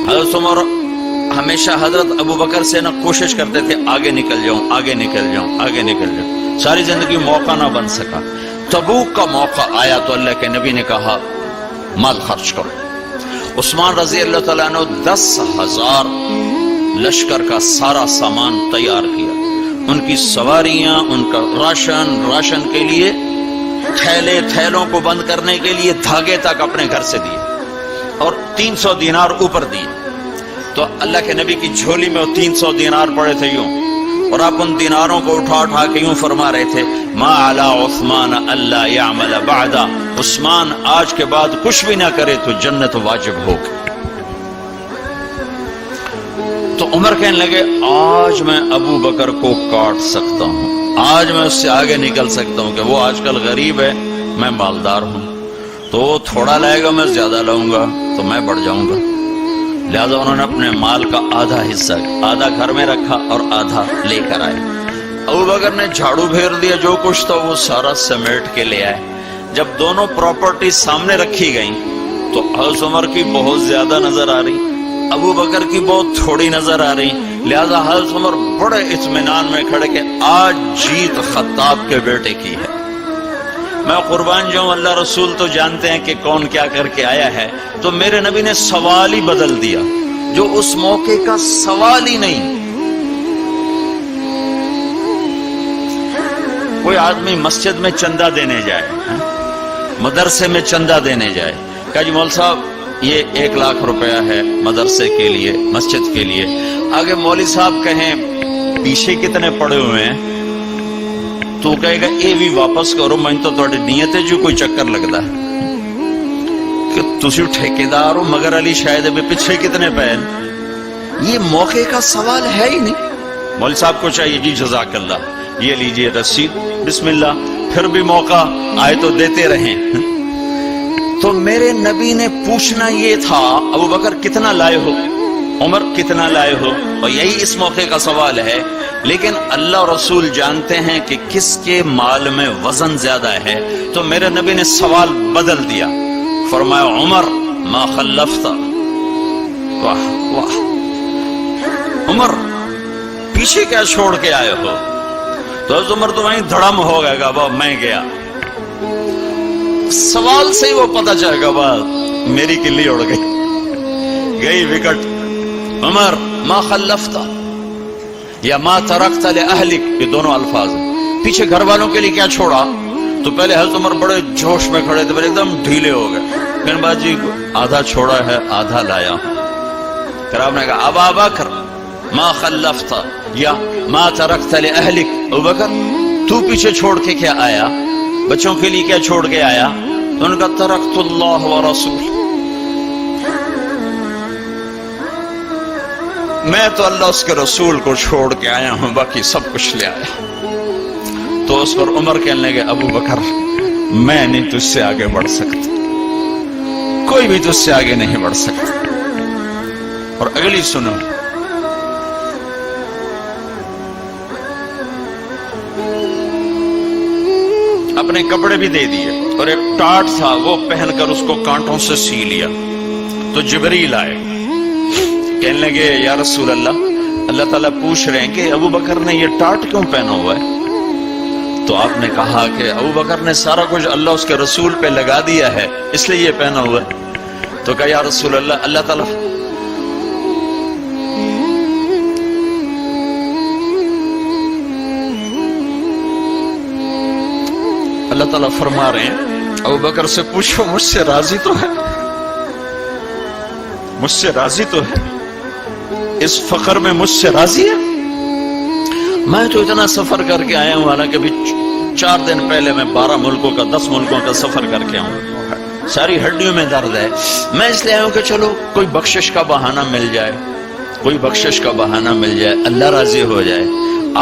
حضرت عمر ہمیشہ حضرت ابو بکر سے نہ کوشش کرتے تھے آگے نکل جاؤں آگے نکل جاؤں آگے نکل جاؤں، ساری زندگی موقع نہ بن سکا۔ تبوک کا موقع آیا تو اللہ کے نبی نے کہا مال خرچ کرو۔ عثمان رضی اللہ تعالیٰ نے 10,000 لشکر کا سارا سامان تیار کیا، ان کی سواریاں، ان کا راشن کے لیے تھیلوں کو بند کرنے کے لیے دھاگے تک اپنے گھر سے دیے، اور 300 دینار اوپر دیے۔ تو اللہ کے نبی کی جھولی میں وہ 300 دینار پڑے تھے یوں، اور آپ ان دیناروں کو اٹھا اٹھا کے یوں فرما رہے تھے ما علی عثمان اللہ یعمل بعدا، عثمان آج کے بعد کچھ بھی نہ کرے تو جنت واجب ہوگی۔ تو عمر کہنے لگے آج میں ابو بکر کو کاٹ سکتا ہوں، آج میں اس سے آگے نکل سکتا ہوں کہ وہ آج کل غریب ہے، میں مالدار ہوں، تو وہ تھوڑا لائے گا میں زیادہ لاؤں گا تو میں بڑھ جاؤں گا۔ لہذا انہوں نے اپنے مال کا آدھا حصہ آدھا گھر میں رکھا اور آدھا لے کر آئے۔ ابو بکر نے جھاڑو پھیر دیا، جو کچھ تھا وہ سارا سمیٹ کے لے آئے۔ جب دونوں پراپرٹی سامنے رکھی گئیں تو حضرت عمر کی بہت زیادہ نظر آ رہی، ابو بکر کی بہت تھوڑی نظر آ رہی، لہذا حضرت عمر بڑے اطمینان میں کھڑے کہ آج جیت خطاب کے بیٹے کی ہے۔ میں قربان جاؤں، اللہ رسول تو جانتے ہیں کہ کون کیا کر کے آیا ہے، تو میرے نبی نے سوال ہی بدل دیا جو اس موقع کا سوال ہی نہیں۔ کوئی آدمی مسجد میں چندہ دینے جائے، مدرسے میں چندہ دینے جائے، کہا جی مول صاحب یہ 1 لاکھ روپیہ ہے مدرسے کے لیے، مسجد کے لیے۔ آگے مولوی صاحب کہیں پیچھے کتنے پڑے ہوئے ہیں، تو کہے گا اے بھی واپس کرو، میں تو تھوڑی نیت ہے جو کوئی چکر لگتا ہے کہ تسی ٹھیکیدار ہو، مگر علی شاید ابھی پیچھے کتنے پے۔ یہ موقع کا سوال ہے ہی نہیں۔ مولوی صاحب کو چاہیے جی جزاک اللہ، یہ لیجئے رسید، بسم اللہ، پھر بھی موقع آئے تو دیتے رہیں۔ تو میرے نبی نے پوچھنا یہ تھا ابو بکر کتنا لائے ہو، عمر کتنا لائے ہو، اور یہی اس موقع کا سوال ہے۔ لیکن اللہ رسول جانتے ہیں کہ کس کے مال میں وزن زیادہ ہے، تو میرے نبی نے سوال بدل دیا، فرمایا عمر ما خلفت، واہ واہ عمر پیچھے کیا چھوڑ کے آئے ہو؟ تو حضرت عمر تو وہیں دھڑم ہو گئے گا، با میں گیا، سوال سے ہی وہ پتہ چلے گا، با میری کلی اڑ گئی وکٹ۔ عمر ما خلفت یا ما ترکت لأہلک، یہ دونوں الفاظ ہیں، پیچھے گھر والوں کے لیے کیا چھوڑا؟ تو پہلے حضرت عمر بڑے جوش میں کھڑے تھے، پھر ایک دم ڈھیلے ہو گئے، پھر بعد جی آدھا چھوڑا ہے آدھا لایا ہوں۔ پھر آپ نے کہا ابا بکر ما خلفت یا ما ترکت لأہلک، ابو بکر تو پیچھے چھوڑ کے کیا آیا، بچوں کے لیے کیا چھوڑ کے آیا؟ تو انہوں نے کہا ترکت اللہ ورسول، میں تو اللہ اس کے رسول کو چھوڑ کے آیا ہوں، باقی سب کچھ لے آیا۔ تو اس پر عمر کہنے لگے ابو بکر میں نہیں تجھ سے آگے بڑھ سکتا، کوئی بھی تجھ سے آگے نہیں بڑھ سکتا۔ اور اگلی سنو، اپنے کپڑے بھی دے دیے اور ایک ٹاٹ تھا وہ پہن کر اس کو کانٹوں سے سی لیا۔ تو جبریل آئے، کہنے لگے یا رسول اللہ، اللہ تعالیٰ پوچھ رہے ہیں کہ ابو بکر نے یہ ٹاٹ کیوں پہنا ہوا ہے؟ تو آپ نے کہا کہ ابو بکر نے سارا کچھ اللہ اس کے رسول پہ لگا دیا ہے، اس لیے یہ پہنا ہوا ہے۔ تو کہا یا رسول اللہ، اللہ تعالیٰ فرما رہے ہیں ابو بکر سے پوچھو مجھ سے راضی تو ہے، مجھ سے راضی تو ہے، اس فقر میں مجھ سے راضی ہے؟ میں تو اتنا سفر کر کے آیا ہوں، حالانکہ ابھی 4 دن پہلے میں 12 ملکوں کا 10 ملکوں کا سفر کر کے آؤں، ساری ہڈیوں میں درد ہے، میں اس لیے آیا ہوں کہ چلو کوئی بخشش کا بہانہ مل جائے، کوئی بخشش کا بہانہ مل جائے، اللہ راضی ہو جائے۔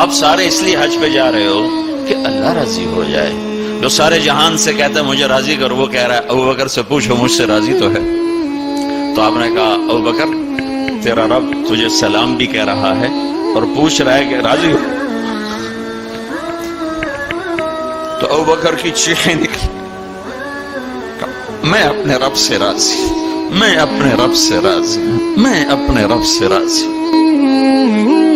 آپ سارے اس لیے حج پہ جا رہے ہو کہ اللہ راضی ہو جائے۔ جو سارے جہان سے کہتا ہے مجھے راضی کر، وہ کہہ رہا ہے ابو بکر سے پوچھو مجھ سے راضی تو ہے۔ تو آپ نے کہا ابو بکر تیرا رب تجھے سلام بھی کہہ رہا ہے اور پوچھ رہا ہے کہ راضی ہو؟ تو ابو بکر کی چیخیں نکلی، میں اپنے رب سے راضی، میں اپنے رب سے راضی ہوں، میں اپنے رب سے راضی ہوں۔